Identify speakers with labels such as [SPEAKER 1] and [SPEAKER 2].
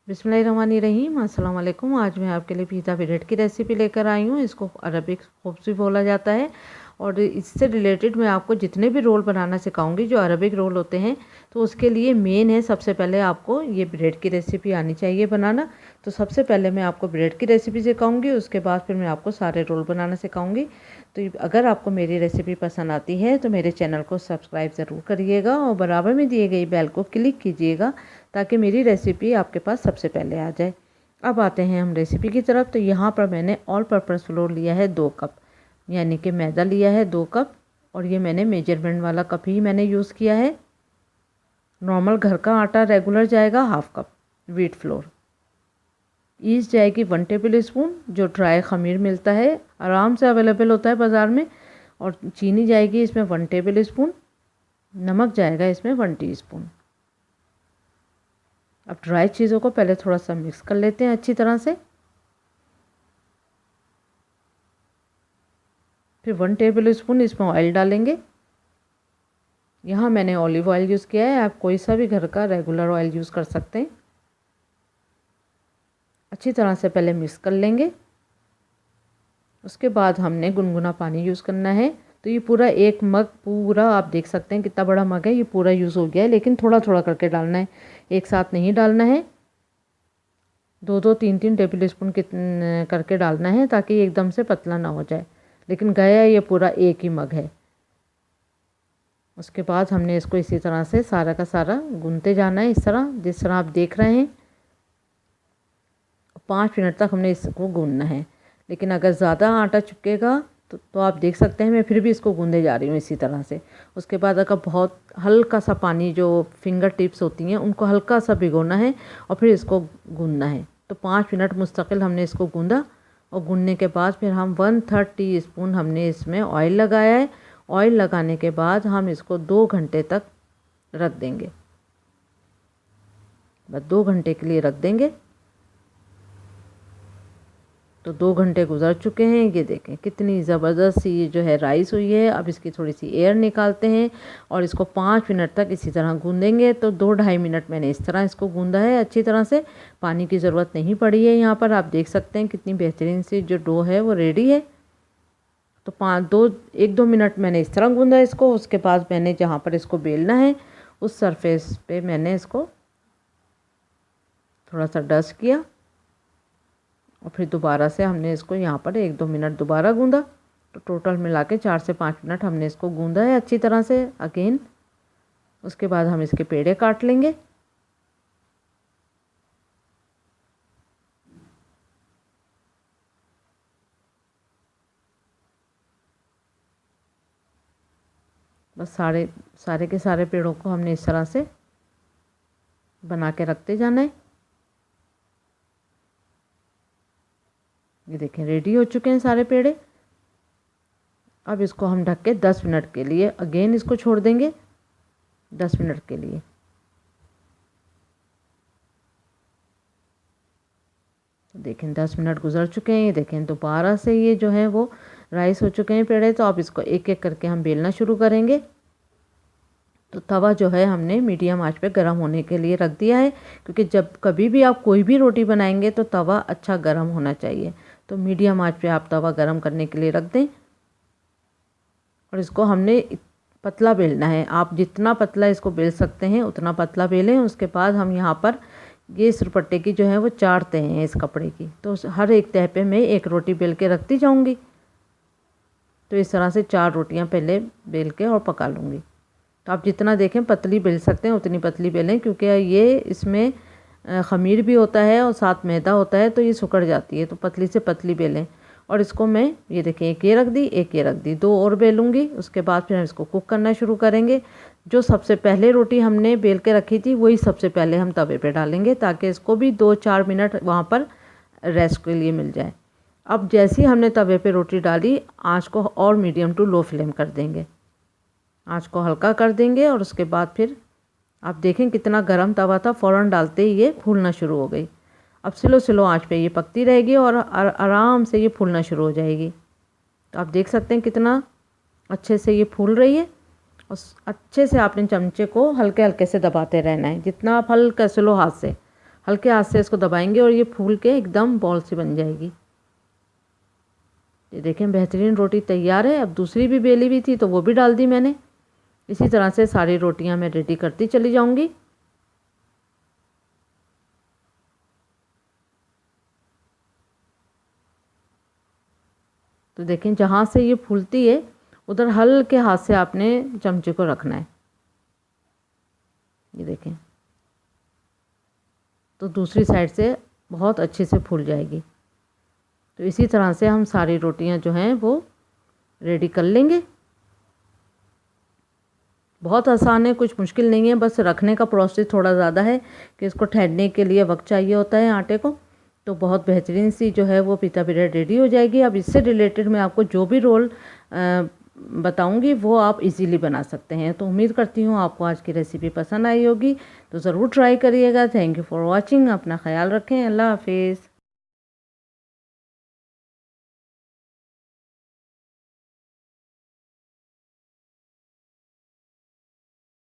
[SPEAKER 1] बिस्मिल्लाहिर्रहमानिर्रहीम अस्सलाम वालेकुम। आज मैं आपके लिए पिज़्ज़ा ब्रेड की रेसिपी लेकर आई हूँ। इसको अरबिक खुब्स भी बोला जाता है और इससे रिलेटेड मैं आपको जितने भी रोल बनाना सिखाऊंगी जो अरबिक रोल होते हैं, तो उसके लिए मेन है सबसे पहले आपको ये ब्रेड की रेसिपी आनी चाहिए बनाना। तो सबसे पहले मैं आपको ब्रेड की रेसिपी सिखाऊंगी, उसके बाद फिर मैं आपको सारे रोल बनाना सिखाऊंगी। तो अगर आपको मेरी रेसिपी पसंद आती है तो मेरे चैनल को सब्सक्राइब ज़रूर करिएगा और बराबर में दिए गई बेल को क्लिक कीजिएगा ताकि मेरी रेसिपी आपके पास सबसे पहले आ जाए। अब आते हैं हम रेसिपी की तरफ। तो यहाँ पर मैंने ऑल पर्पस फ्लोर लिया है 2 कप, यानी कि मैदा लिया है 2 कप, और ये मैंने मेजरमेंट वाला कप ही मैंने यूज़ किया है। नॉर्मल घर का आटा रेगुलर जाएगा half cup wheat flour. East जाएगी 1 टेबल स्पून, जो ड्राई खमीर मिलता है, आराम से अवेलेबल होता है बाज़ार में। और चीनी जाएगी इसमें 1 टेबल स्पून। नमक जाएगा इसमें 1 टीस्पून। अब ड्राई चीज़ों को पहले थोड़ा सा मिक्स कर लेते हैं अच्छी तरह से। फिर 1 टेबल स्पून इसमें ऑयल डालेंगे। यहाँ मैंने ऑलिव ऑयल यूज़ किया है, आप कोई सा भी घर का रेगुलर ऑयल यूज़ कर सकते हैं। अच्छी तरह से पहले मिक्स कर लेंगे। उसके बाद हमने गुनगुना पानी यूज़ करना है। तो ये पूरा 1 मग, पूरा आप देख सकते हैं कितना बड़ा मग है, ये पूरा यूज़ हो गया है, लेकिन थोड़ा थोड़ा करके डालना है, एक साथ नहीं डालना है। 2-2, 3-3 टेबल स्पून करके डालना है ताकि एकदम से पतला ना हो जाए, लेकिन गया ये पूरा 1 ही मग है। उसके बाद हमने इसको इसी तरह से सारा का सारा गूंथते जाना है, इस तरह जिस तरह आप देख रहे हैं। 5 मिनट तक हमने इसको गूंथना है, लेकिन अगर ज़्यादा आटा चिपकेगा तो आप देख सकते हैं मैं फिर भी इसको गूंदे जा रही हूँ इसी तरह से। उसके बाद अगर बहुत हल्का सा पानी, जो फिंगर टिप्स होती हैं उनको हल्का सा भिगोना है और फिर इसको गूंदना है। तो 5 मिनट मुस्तकिल हमने इसको गूंदा, और गूंदने के बाद फिर हम 1/3 टीस्पून हमने इसमें ऑयल लगाया है। ऑयल लगाने के बाद हम इसको 2 घंटे तक रख देंगे, बस 2 घंटे के लिए रख देंगे। तो 2 घंटे गुजर चुके हैं। ये देखें कितनी ज़बरदस्त सी ये जो है राइस हुई है। अब इसकी थोड़ी सी एयर निकालते हैं और इसको 5 मिनट तक इसी तरह गूंदेंगे। तो 2-2.5 मिनट मैंने इस तरह इसको गूंदा है अच्छी तरह से, पानी की ज़रूरत नहीं पड़ी है। यहाँ पर आप देख सकते हैं कितनी बेहतरीन सी जो डो है वो रेडी है। तो 1-2 मिनट मैंने इस तरह गूंदा इसको। उसके बाद मैंने जहाँ पर इसको बेलना है उस सरफेस पे मैंने इसको थोड़ा सा डस्ट किया, और फिर दोबारा से हमने इसको यहाँ पर 1-2 मिनट दोबारा गूंदा। तो टोटल मिला के 4 से 5 मिनट हमने इसको गूंदा है अच्छी तरह से अगेन। उसके बाद हम इसके पेड़े काट लेंगे। बस सारे के सारे पेड़ों को हमने इस तरह से बना के रखते जाना है। ये देखें रेडी हो चुके हैं सारे पेड़े। अब इसको हम ढक के 10 मिनट के लिए अगेन इसको छोड़ देंगे, 10 मिनट के लिए। तो देखें 10 मिनट गुजर चुके हैं। ये देखें दोबारा से ये जो है वो राइस हो चुके हैं पेड़े। तो अब इसको एक एक करके हम बेलना शुरू करेंगे। तो तवा जो है हमने मीडियम आंच पे गर्म होने के लिए रख दिया है, क्योंकि जब कभी भी आप कोई भी रोटी बनाएंगे तो तवा अच्छा गर्म होना चाहिए। तो मीडियम आंच पे आप तवा गर्म करने के लिए रख दें। और इसको हमने पतला बेलना है, आप जितना पतला इसको बेल सकते हैं उतना पतला बेलें। उसके बाद हम यहाँ पर ये सुरपट्टे की जो है वो 4 तह हैं इस कपड़े की, तो हर एक तह पे मैं एक रोटी बेल के रखती जाऊँगी। तो इस तरह से 4 रोटियाँ पहले बेल के और पका लूँगी। तो आप जितना देखें पतली बेल सकते हैं उतनी पतली बेलें, क्योंकि ये इसमें खमीर भी होता है और साथ मैदा होता है, तो ये सिकुड़ जाती है। तो पतली से पतली बेलें। और इसको मैं ये देखें एक ये रख दी, एक ये रख दी, 2 और बेलूँगी। उसके बाद फिर हम इसको कुक करना शुरू करेंगे। जो सबसे पहले रोटी हमने बेल के रखी थी वही सबसे पहले हम तवे पे डालेंगे, ताकि इसको भी 2-4 मिनट वहाँ पर रेस्ट के लिए मिल जाए। अब जैसे ही हमने तवे पे रोटी डाली, आँच को और मीडियम टू लो फ्लेम कर देंगे, आँच को हल्का कर देंगे। और उसके बाद फिर आप देखें कितना गर्म तवा था, फ़ौरन डालते ही ये फूलना शुरू हो गई। अब स्लो आंच पे ये पकती रहेगी और आराम से ये फूलना शुरू हो जाएगी। तो आप देख सकते हैं कितना अच्छे से ये फूल रही है। और अच्छे से आपने चमचे को हल्के हल्के से दबाते रहना है, जितना आप हल्का स्लो हाथ से हल्के हाथ से इसको दबाएंगे और ये फूल के एकदम बॉल सी बन जाएगी। ये देखें बेहतरीन रोटी तैयार है। अब दूसरी भी बेली भी थी तो वो भी डाल दी मैंने। इसी तरह से सारी रोटियां मैं रेडी करती चली जाऊंगी। तो देखें जहाँ से ये फूलती है उधर हल्के हाथ से आपने चमचे को रखना है। ये देखें, तो दूसरी साइड से बहुत अच्छे से फूल जाएगी। तो इसी तरह से हम सारी रोटियां जो हैं वो रेडी कर लेंगे। बहुत आसान है, कुछ मुश्किल नहीं है, बस रखने का प्रोसेस थोड़ा ज़्यादा है कि इसको ठहरने के लिए वक्त चाहिए होता है आटे को। तो बहुत बेहतरीन सी जो है वो पीता ब्रेड रेडी हो जाएगी। अब इससे रिलेटेड मैं आपको जो भी रोल बताऊंगी वो आप इजीली बना सकते हैं। तो उम्मीद करती हूँ आपको आज की रेसिपी पसंद आई होगी, तो ज़रूर ट्राई करिएगा। Thank you for watching. अपना ख्याल रखें। अल्लाह हाफिज़।